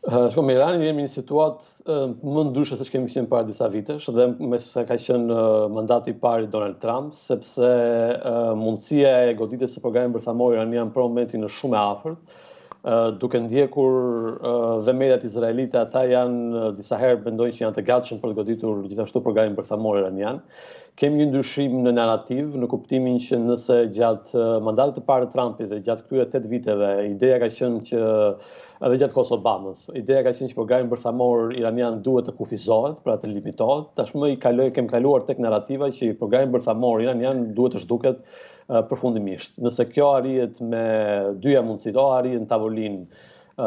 Shko, me Iranin jemi një situatë më ndryshe se që kemi qenë para disa vitesh dhe me se ka qenë mandati i parë i Donald Trump, sepse mundësia e goditjes së programit bërthamor iranian për momentin është shumë e afërt. Duke ndjekur dhe mediat izraelite, ata janë disa herë mendojnë që janë të gatshëm për të goditur gjithashtu programin bërthamor iranian. Kemi një ndryshim në narrativ, në kuptimin që nëse gjatë mandatit të parë të Trumpit dhe gjatë këtyre 8 viteve, ideja ka qenë që edhe gjatë kohës Obamës, ideja ka qenë që programi bërthamor iranian duhet të kufizohet, pra të limitohet. Tashmë kemi kaluar tek narrativa që programi bërthamor iranian duhet të zhduket përfundimisht. Nëse kjo arrihet me dyja mundësit, o arrihet në tavolinë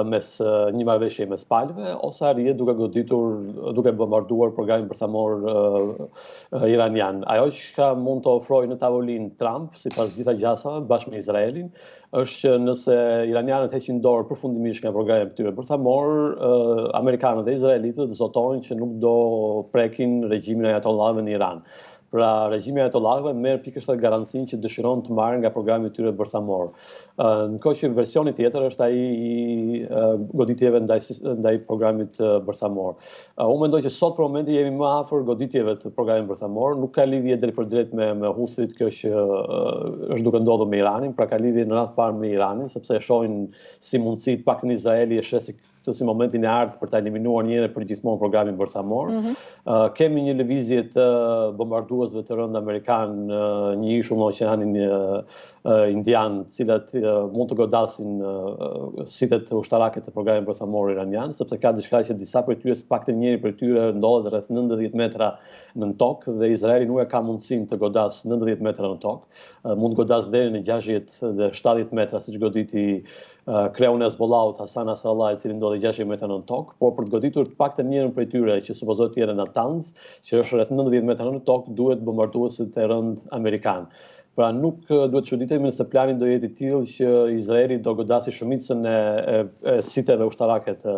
mes një marrëveshje mes palëve, ose arrihet duke bombarduar programin bërthamor iranian. Ajo që mund të ofrojë në tavolinë Trump, sipas gjitha gjasave, bashkë me Izraelin, është që nëse iranianët heqin dorë përfundimisht nga programi këtyre bërthamor, amerikanët dhe izraelitët zotojnë që nuk do prekin regjimin e ajatollahëve në Iran. Pra, regjimi i ajatollahëve merr pikërisht garancinë që dëshiron të marrë nga programi i tyre bërthamor. Në kohë që versioni tjetër është ai i goditjeve ndaj programit bërthamor. Unë mendoj që sot për momentin jemi më afër goditjeve të programit bërthamor, nuk ka lidhje drejtpërdrejt me Huthit kjo që është duke ndodhur me Iranin, pra ka lidhje në radh parë me Iranin, sepse e shohin si mundësi të paktën Izraeli e sheh si momentin e ardhur për ta eliminuar një herë për gjithmonë programin bërthamor. Kemi një lëvizje të bombarduesve të rënd amerikan një ishull në Oqeanin Indian, të cilat mund të godasin sitet ushtarake të programit bërthamor iranian, sepse ka diçka që disa prej tyre, paktën njëri prej tyre ndodhet rreth 90 metra në tokë dhe Izraeli nuk e ka mundësinë të godas 90 metra në tokë. Mund të godas deri në 60 dhe 70 metra, siç goditi kreu në Hezbollahut Hasan Nasrallah, i cili ndodhi 60 metra në tokë, por për të goditur të paktën njërin prej tyre që supozohet të jetë në Natanz, që është rreth 90 metra në tokë, duhet bombarduesit e rënd amerikan. Pra nuk duhet të çuditemi nëse plani do jetë i tillë që Izraeli do godasi shumicën e siteve ushtarake të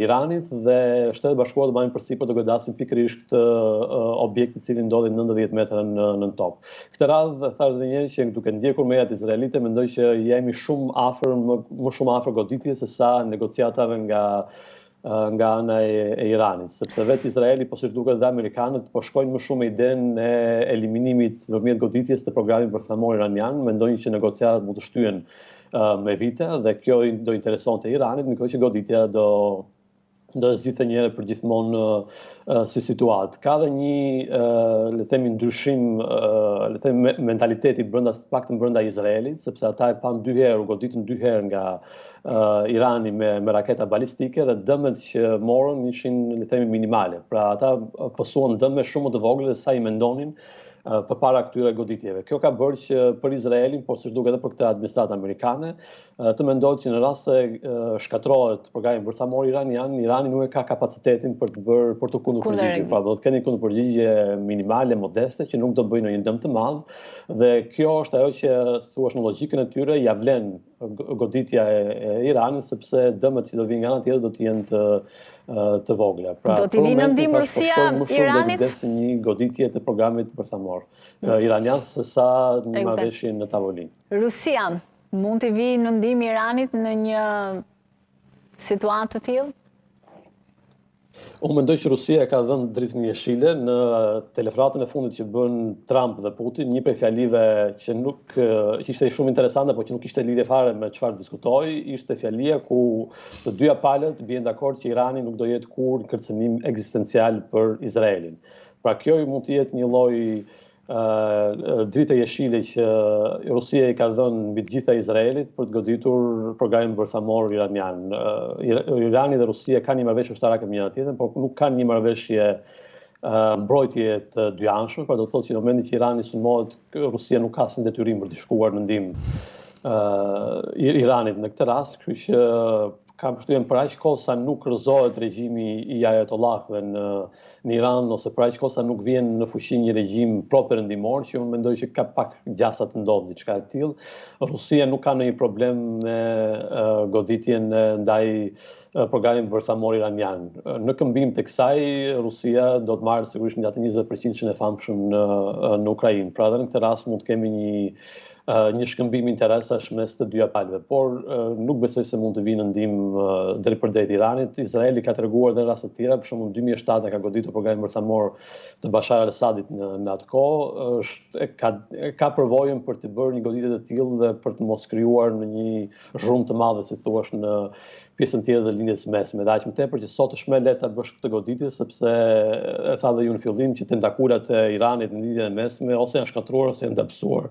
Iranit dhe Shtetet Bashkuara do bëjnë përsipër të godasin pikërisht objektin i cili ndodhi 90 metra në tokë. Këtë radhë thash edhe një herë që duke ndjekur mediat izraelite mendoj që jemi shumë afër, më shumë afër goditjes se sa negociatave nga ana e Iranit, sepse vetë Izraeli, po siç duket dhe amerikanët, po shkojnë më shumë me idenë e eliminimit nëpërmjet goditjes të programit bërthamor iranian, mendojnë që negociatat mund të shtyhen me vite dhe kjo do interesonte Iranit, në kohë që goditja do zgjidhte një herë për gjithmonë si situatë. Ka dhe një, le të themi, ndryshim, le të themi, mentaliteti paktën brenda Izraelit, sepse ata e pan dy herë, u goditën dy herë nga Irani me raketa balistike dhe dëmet që morën ishin, le të themi, minimale. Pra ata pësuan dëme shumë të vogla se sa i mendonin përpara këtyre goditjeve. Kjo ka bërë që për Izraelin, por siç duket edhe për këtë administratë amerikane, të mendohet që në rast se shkatrohet programi bërthamor iranian, Irani nuk e ka kapacitetin për të kundërpërgjigje. Pra do të kenë një kundërpërgjigje minimale, modeste, që nuk do bëjnë ndonjë dëm të madh, dhe kjo është ajo që thuaç në logjikën e tyre ja vlen goditja e Iranit, sepse dëmet që do vinë nga ana tjetër do të jenë të vogla. Pra, do t'i vinë në ndihmë Rusia Iranit? Më shumë një goditje të programit bërthamor iranian se sa një marrëveshje në tavolinë. Rusia mund t'i vinë në ndihmë Iranit në një situatë të tillë? Unë mendoj që Rusia ka dhënë dritën jeshile në telefonatën e fundit që bën Trump dhe Putin, një prej fjalive që ishte shumë interesante, por që nuk ishte lidhje fare me çfarë diskutoi, ishte fjalia ku të dyja palët bien dakord që Irani nuk do jetë kurrë kërcënim ekzistencial për Izraelin. Pra kjo mund të jetë një lloj dritë jeshile që Rusia i ka dhënë mbi të gjitha Izraelit për të goditur programin bërthamor iranian. Irani dhe Rusia kanë një marrëveshje ushtarake me njëra tjetrën, por nuk kanë një marrëveshje mbrojtje të dyanshme, pra do të thotë që në momentin që Irani sulmohet, Rusia nuk ka asnjë detyrim për të shkuar në ndihmë Iranit në këtë rast, kështu që kam përshtypjen për aq kohë sa nuk rrëzohet regjimi i ajatollahëve në Iran, ose për aq kohë sa nuk vjen në fuqi një regjim propërëndimor, që unë mendoj që ka pak gjasa të ndodhë diçka e tillë, Rusia nuk ka ndonjë problem me goditjen ndaj programit bërthamor iranian. Në këmbim të kësaj, Rusia do të marrë sigurisht nga atë 20% që e famshëm në Ukrainë. Pra edhe në këtë rast mund të kemi një shkëmbim interesash mes të dyja palëve, por nuk besoj se mund të vinë në ndihmë drejtpërdrejt Iranit. Izraeli ka treguar edhe në raste të tjera, për shembull në 2007 ka goditur programin bërthamor të Bashar al-Assadit në atë kohë, ka përvojën për të bërë një goditje të tillë dhe për të mos krijuar në një zhurmë të madhe, si thua, në pjesën tjetër të lindjes mesme. Dhe aq më tepër që sot është më lehtë ta bësh këtë goditje, sepse e tha dhe ju në fillim që tentakulat e Iranit në lindjen e mesme ose janë shkatruar ose janë dëpsuar.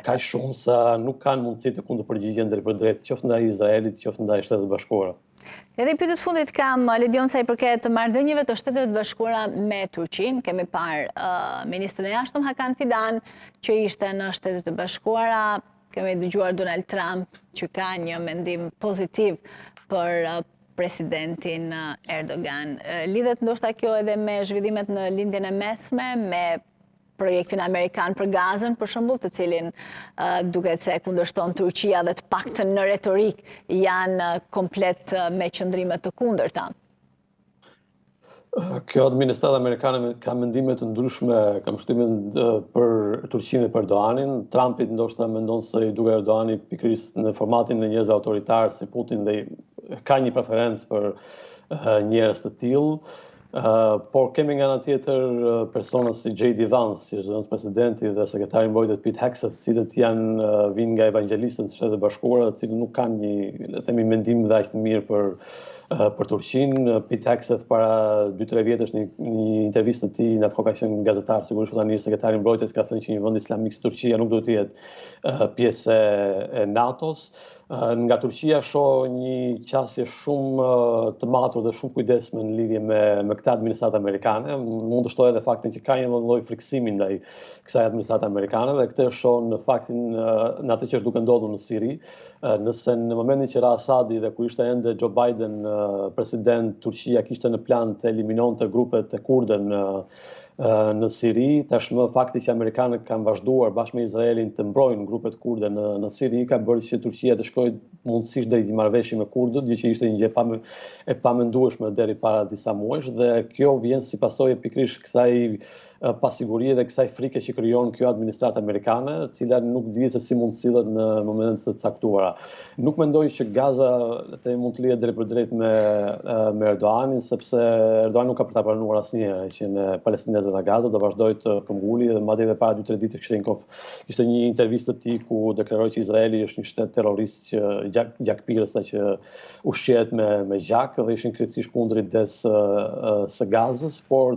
Kaq shumë sa nuk kanë mundësi të kundërpërgjigjen drejtpërdrejt, qoftë ndaj Izraelit, qoftë ndaj Shtetet Bashkuara. Edhe i pyetës fundit kam, Lidion, sa i përket marrëdhënieve të Shtetet Bashkuara me Turqinë. Kemi parë ministrin e jashtëm Hakan Fidan që ishte në Shtetet Bashkuara. Kemi dëgjuar Donald Trump që ka një mendim pozitiv për presidentin Erdogan. Lidhet ndoshta kjo edhe me zhvillimet në lindjen e mesme, me projektin amerikan për Gazën, për shembull, të cilin duket se kundërshton Turqia dhe të paktën në retorik janë komplet me qëndrime të kundërta. Kjo administratë amerikane ka mendime të ndryshme, ka mbështime për Turqinë dhe për Erdoganin. Trumpit ndoshta mendon se i duket Erdogani pikërisht në formatin e njerëzve autoritar si Putin dhe ka një preferencë për njerëz të tillë. Por kemi nga ana tjetër persona si J.D. Vance, që është zëvendës presidenti, dhe sekretari i mbrojtjes Pete Hegseth, të cilët vinë nga evangelistët e Shtetit Bashkuara, të cilët nuk kanë një, le të themi, mendim dhe aq të mirë për Turqinë. Pete Hegseth para 2-3 vjetësh në një intervistë të tij, në atë kohë ka qenë gazetar, sigurisht po tani është sekretari i mbrojtjes, ka thënë që një vend islamik si Turqia nuk duhet të jetë pjesë e NATO-s. Nga Turqia shoh një qasje shumë të matur dhe shumë kujdesme në lidhje me këtë administratë amerikane. Mund të shtoj edhe faktin që ka një lloj friksimi ndaj kësaj administrate amerikane dhe këtë shoh në faktin në atë që është duke ndodhur në Siri. Nëse në momentin që ra Asadi dhe kur ishte ende Joe Biden president, Turqia kishte në plan të eliminonte grupet e kurde në Siri, tashmë fakti që amerikanët kanë vazhduar bashkë me Izraelin të mbrojnë grupet kurde në Siri ka bërë që Turqia të shkojë mundësisht drejt një marrëveshje me kurdët, gjë që ishte një gjë e pamendueshme deri para disa muajsh, dhe kjo vjen si pasojë pikërisht kësaj pasigurie dhe kësaj frike që krijon kjo administratë amerikane, e cila nuk dihet se si mund të sillet në momente të caktuara. Nuk mendoj që Gaza mund të lihet drejtpërdrejt me Erdoganin, sepse Erdogani nuk ka për ta pranuar asnjëherë që në palestinezët në Gaza do vazhdoj të këmbguli, dhe madje edhe para 2-3 ditë kishte një intervistë të tij ku deklaroi që Izraeli është një shtet terrorist që gjakpirës që ushqehet me gjak dhe ishin krejtësisht kundër idesë së Gazës, por